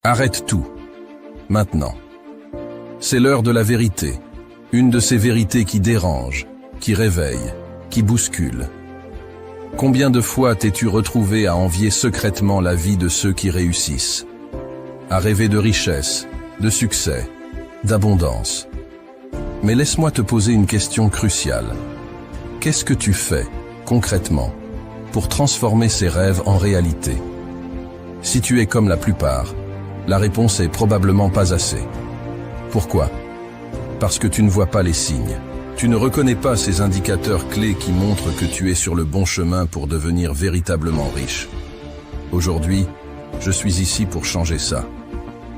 Arrête tout. Maintenant. C'est l'heure de la vérité. Une de ces vérités qui dérange, qui réveille, qui bouscule. Combien de fois t'es-tu retrouvé à envier secrètement la vie de ceux qui réussissent? À rêver de richesse, de succès, d'abondance. Mais laisse-moi te poser une question cruciale. Qu'est-ce que tu fais, concrètement, pour transformer ces rêves en réalité? Si tu es comme la plupart, la réponse est probablement pas assez. Pourquoi? Parce que tu ne vois pas les signes. Tu ne reconnais pas ces indicateurs clés qui montrent que tu es sur le bon chemin pour devenir véritablement riche. Aujourd'hui, je suis ici pour changer ça.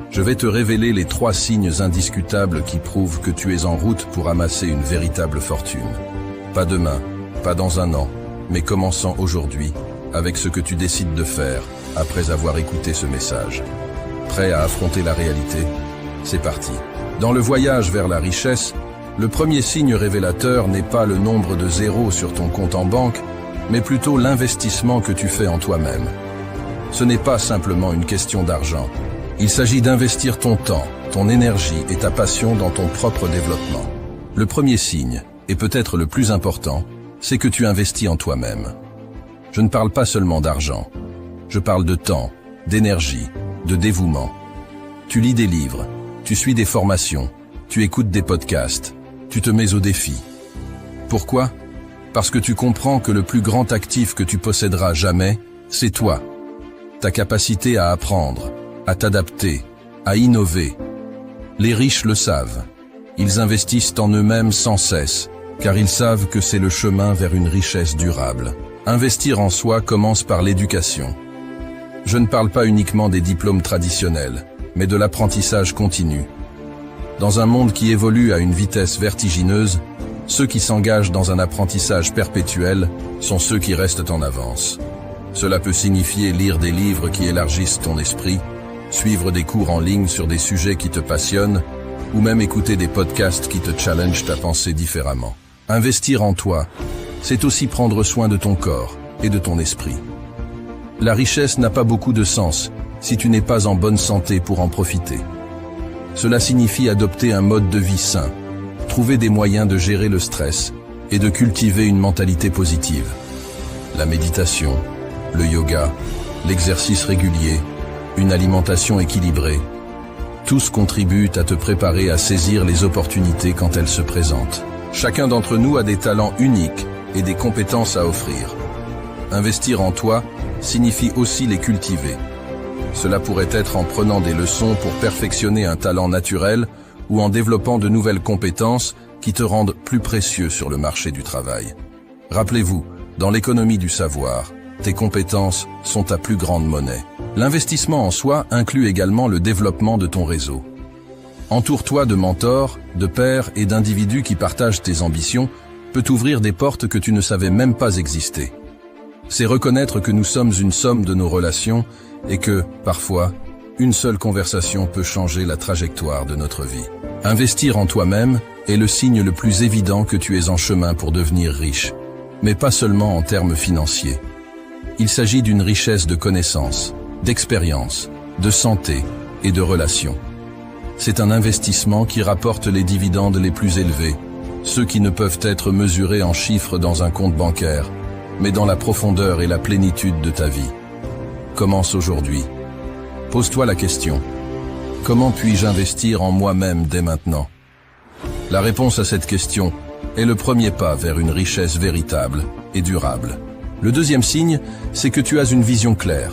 Je vais te révéler les 3 signes indiscutables qui prouvent que tu es en route pour amasser une véritable fortune. Pas demain, pas dans un an, mais commençant aujourd'hui, avec ce que tu décides de faire, après avoir écouté ce message. Prêt à affronter la réalité? C'est parti. Dans le voyage vers la richesse, le premier signe révélateur n'est pas le nombre de zéros sur ton compte en banque, mais plutôt l'investissement que tu fais en toi-même. Ce n'est pas simplement une question d'argent. Il s'agit d'investir ton temps, ton énergie et ta passion dans ton propre développement. Le premier signe, et peut-être le plus important, c'est que tu investis en toi-même. Je ne parle pas seulement d'argent. Je parle de temps, d'énergie, de dévouement. Tu lis des livres, tu suis des formations, tu écoutes des podcasts, tu te mets au défi. Pourquoi? Parce que tu comprends que le plus grand actif que tu posséderas jamais, c'est toi. Ta capacité à apprendre, à t'adapter, à innover. Les riches le savent. Ils investissent en eux-mêmes sans cesse, car ils savent que c'est le chemin vers une richesse durable. Investir en soi commence par l'éducation. Je ne parle pas uniquement des diplômes traditionnels, mais de l'apprentissage continu. Dans un monde qui évolue à une vitesse vertigineuse, ceux qui s'engagent dans un apprentissage perpétuel sont ceux qui restent en avance. Cela peut signifier lire des livres qui élargissent ton esprit, suivre des cours en ligne sur des sujets qui te passionnent, ou même écouter des podcasts qui te challengent à penser différemment. Investir en toi, c'est aussi prendre soin de ton corps et de ton esprit. La richesse n'a pas beaucoup de sens si tu n'es pas en bonne santé pour en profiter. Cela signifie adopter un mode de vie sain, trouver des moyens de gérer le stress et de cultiver une mentalité positive. La méditation, le yoga, l'exercice régulier, une alimentation équilibrée, tous contribuent à te préparer à saisir les opportunités quand elles se présentent. Chacun d'entre nous a des talents uniques et des compétences à offrir. Investir en toi signifie aussi les cultiver. Cela pourrait être en prenant des leçons pour perfectionner un talent naturel ou en développant de nouvelles compétences qui te rendent plus précieux sur le marché du travail. Rappelez-vous, dans l'économie du savoir, tes compétences sont ta plus grande monnaie. L'investissement en soi inclut également le développement de ton réseau. Entoure-toi de mentors, de pairs et d'individus qui partagent tes ambitions peut t'ouvrir des portes que tu ne savais même pas exister. C'est reconnaître que nous sommes une somme de nos relations et que, parfois, une seule conversation peut changer la trajectoire de notre vie. Investir en toi-même est le signe le plus évident que tu es en chemin pour devenir riche, mais pas seulement en termes financiers. Il s'agit d'une richesse de connaissances, d'expérience, de santé et de relations. C'est un investissement qui rapporte les dividendes les plus élevés, ceux qui ne peuvent être mesurés en chiffres dans un compte bancaire, mais dans la profondeur et la plénitude de ta vie. Commence aujourd'hui. Pose-toi la question. Comment puis-je investir en moi-même dès maintenant? La réponse à cette question est le premier pas vers une richesse véritable et durable. Le deuxième signe, c'est que tu as une vision claire.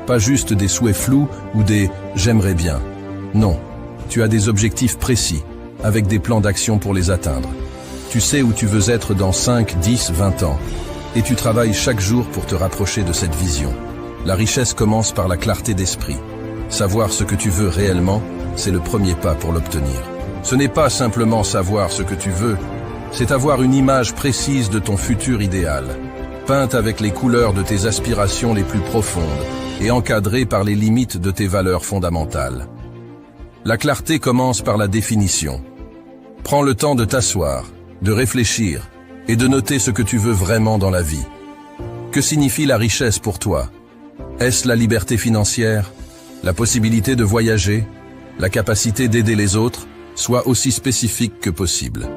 Pas juste des souhaits flous ou des « j'aimerais bien ». Non, tu as des objectifs précis, avec des plans d'action pour les atteindre. Tu sais où tu veux être dans 5, 10, 20 ans. Et tu travailles chaque jour pour te rapprocher de cette vision. La richesse commence par la clarté d'esprit. Savoir ce que tu veux réellement, c'est le premier pas pour l'obtenir. Ce n'est pas simplement savoir ce que tu veux, c'est avoir une image précise de ton futur idéal, peinte avec les couleurs de tes aspirations les plus profondes et encadrée par les limites de tes valeurs fondamentales. La clarté commence par la définition. Prends le temps de t'asseoir, de réfléchir et de noter ce que tu veux vraiment dans la vie. Que signifie la richesse pour toi? Est-ce la liberté financière, La possibilité de voyager, la capacité d'aider les autres, soient aussi spécifiques que possible.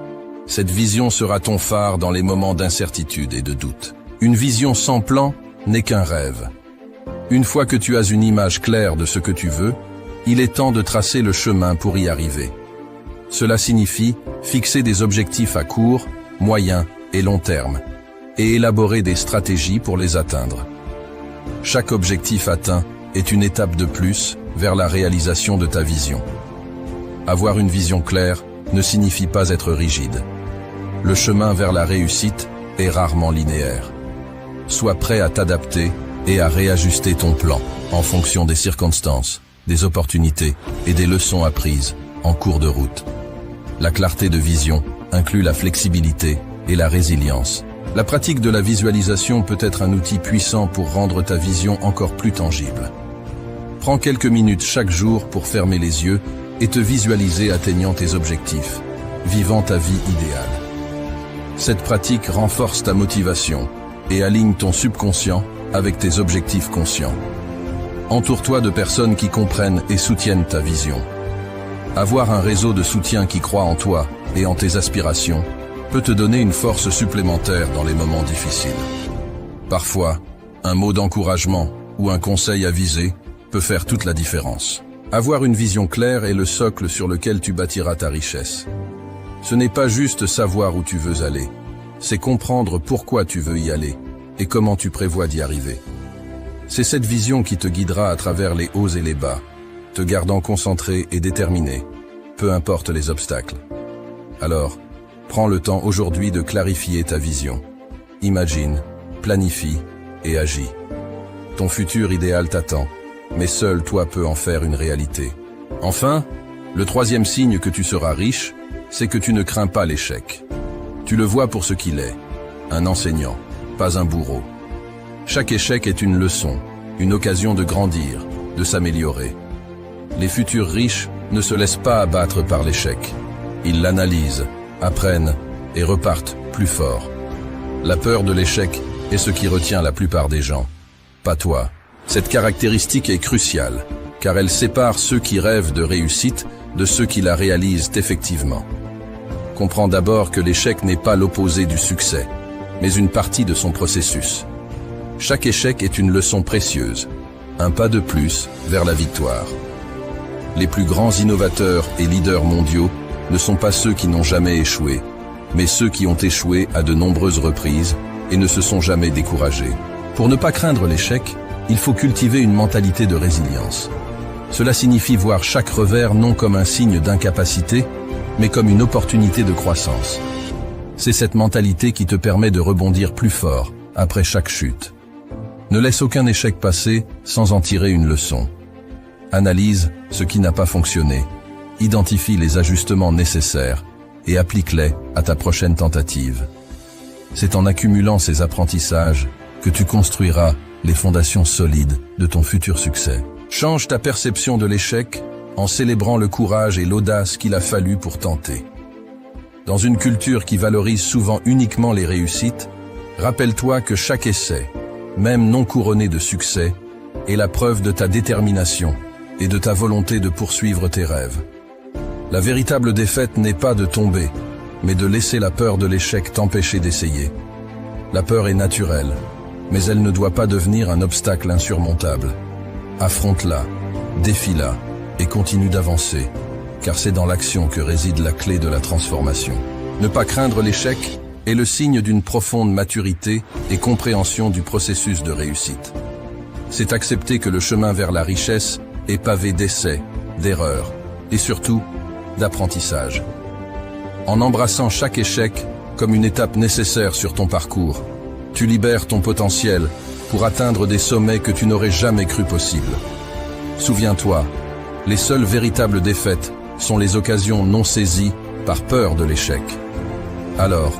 Cette vision sera ton phare dans les moments d'incertitude et de doute. Une vision sans plan n'est qu'un rêve. Une fois que tu as une image claire de ce que tu veux, il est temps de tracer le chemin pour y arriver. Cela signifie fixer des objectifs à court, moyen et long terme, et élaborer des stratégies pour les atteindre. Chaque objectif atteint est une étape de plus vers la réalisation de ta vision. Avoir une vision claire ne signifie pas être rigide. Le chemin vers la réussite est rarement linéaire. Sois prêt à t'adapter et à réajuster ton plan en fonction des circonstances, des opportunités et des leçons apprises en cours de route. La clarté de vision inclut la flexibilité et la résilience. La pratique de la visualisation peut être un outil puissant pour rendre ta vision encore plus tangible. Prends quelques minutes chaque jour pour fermer les yeux et te visualiser atteignant tes objectifs, vivant ta vie idéale. Cette pratique renforce ta motivation et aligne ton subconscient avec tes objectifs conscients. Entoure-toi de personnes qui comprennent et soutiennent ta vision. Avoir un réseau de soutien qui croit en toi et en tes aspirations peut te donner une force supplémentaire dans les moments difficiles. Parfois, un mot d'encouragement ou un conseil avisé peut faire toute la différence. Avoir une vision claire est le socle sur lequel tu bâtiras ta richesse. Ce n'est pas juste savoir où tu veux aller, c'est comprendre pourquoi tu veux y aller et comment tu prévois d'y arriver. C'est cette vision qui te guidera à travers les hauts et les bas, te gardant concentré et déterminé, peu importe les obstacles. Alors, prends le temps aujourd'hui de clarifier ta vision. Imagine, planifie et agis. Ton futur idéal t'attend, mais seul toi peux en faire une réalité. Enfin, le troisième signe que tu seras riche, c'est que tu ne crains pas l'échec. Tu le vois pour ce qu'il est, un enseignant, pas un bourreau. Chaque échec est une leçon, une occasion de grandir, de s'améliorer. Les futurs riches ne se laissent pas abattre par l'échec. Ils l'analysent, apprennent et repartent plus forts. La peur de l'échec est ce qui retient la plupart des gens. Pas toi. Cette caractéristique est cruciale, car elle sépare ceux qui rêvent de réussite de ceux qui la réalisent effectivement. Comprends d'abord que l'échec n'est pas l'opposé du succès, mais une partie de son processus. Chaque échec est une leçon précieuse, un pas de plus vers la victoire. Les plus grands innovateurs et leaders mondiaux ne sont pas ceux qui n'ont jamais échoué, mais ceux qui ont échoué à de nombreuses reprises et ne se sont jamais découragés. Pour ne pas craindre l'échec, il faut cultiver une mentalité de résilience. Cela signifie voir chaque revers non comme un signe d'incapacité, mais comme une opportunité de croissance. C'est cette mentalité qui te permet de rebondir plus fort après chaque chute. Ne laisse aucun échec passer sans en tirer une leçon. Analyse ce qui n'a pas fonctionné, identifie les ajustements nécessaires et applique-les à ta prochaine tentative. C'est en accumulant ces apprentissages que tu construiras les fondations solides de ton futur succès. Change ta perception de l'échec en célébrant le courage et l'audace qu'il a fallu pour tenter. Dans une culture qui valorise souvent uniquement les réussites, rappelle-toi que chaque essai, même non couronné de succès, est la preuve de ta détermination et de ta volonté de poursuivre tes rêves. La véritable défaite n'est pas de tomber, mais de laisser la peur de l'échec t'empêcher d'essayer. La peur est naturelle, mais elle ne doit pas devenir un obstacle insurmontable. Affronte-la, défie-la et continue d'avancer, car c'est dans l'action que réside la clé de la transformation. Ne pas craindre l'échec est le signe d'une profonde maturité et compréhension du processus de réussite. C'est accepter que le chemin vers la richesse est pavé d'essais, d'erreurs et surtout d'apprentissage. En embrassant chaque échec comme une étape nécessaire sur ton parcours, tu libères ton potentiel pour atteindre des sommets que tu n'aurais jamais cru possibles. Souviens-toi, les seules véritables défaites sont les occasions non saisies par peur de l'échec. Alors,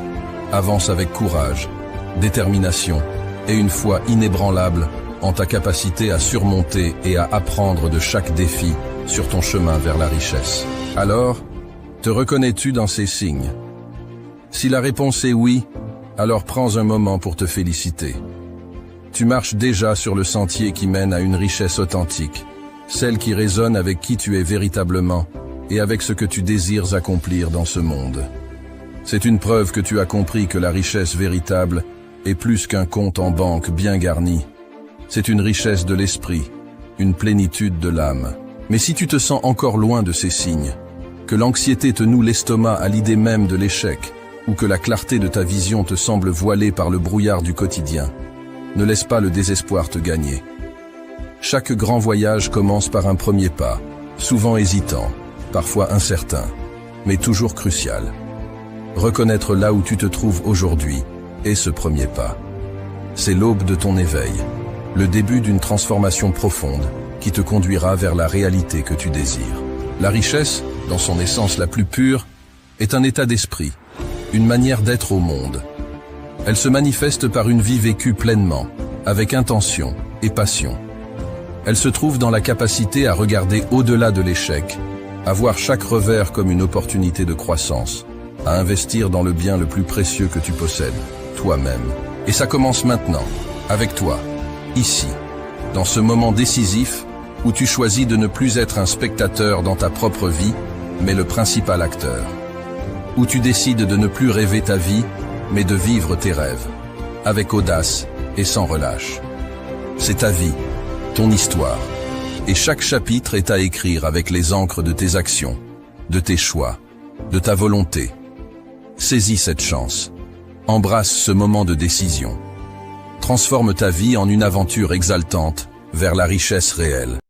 avance avec courage, détermination et une foi inébranlable en ta capacité à surmonter et à apprendre de chaque défi sur ton chemin vers la richesse. Alors, te reconnais-tu dans ces signes? Si la réponse est oui, alors prends un moment pour te féliciter. Tu marches déjà sur le sentier qui mène à une richesse authentique, celle qui résonne avec qui tu es véritablement et avec ce que tu désires accomplir dans ce monde. C'est une preuve que tu as compris que la richesse véritable est plus qu'un compte en banque bien garni. C'est une richesse de l'esprit, une plénitude de l'âme. Mais si tu te sens encore loin de ces signes, que l'anxiété te noue l'estomac à l'idée même de l'échec, ou que la clarté de ta vision te semble voilée par le brouillard du quotidien, ne laisse pas le désespoir te gagner. Chaque grand voyage commence par un premier pas, souvent hésitant, parfois incertain, mais toujours crucial. Reconnaître là où tu te trouves aujourd'hui est ce premier pas. C'est l'aube de ton éveil, le début d'une transformation profonde qui te conduira vers la réalité que tu désires. La richesse, dans son essence la plus pure, est un état d'esprit, une manière d'être au monde. Elle se manifeste par une vie vécue pleinement, avec intention et passion. Elle se trouve dans la capacité à regarder au-delà de l'échec, à voir chaque revers comme une opportunité de croissance, à investir dans le bien le plus précieux que tu possèdes, toi-même. Et ça commence maintenant, avec toi, ici, dans ce moment décisif où tu choisis de ne plus être un spectateur dans ta propre vie, mais le principal acteur. Où tu décides de ne plus rêver ta vie, mais de vivre tes rêves, avec audace et sans relâche. C'est ta vie, ton histoire, et chaque chapitre est à écrire avec les encres de tes actions, de tes choix, de ta volonté. Saisis cette chance. Embrasse ce moment de décision. Transforme ta vie en une aventure exaltante vers la richesse réelle.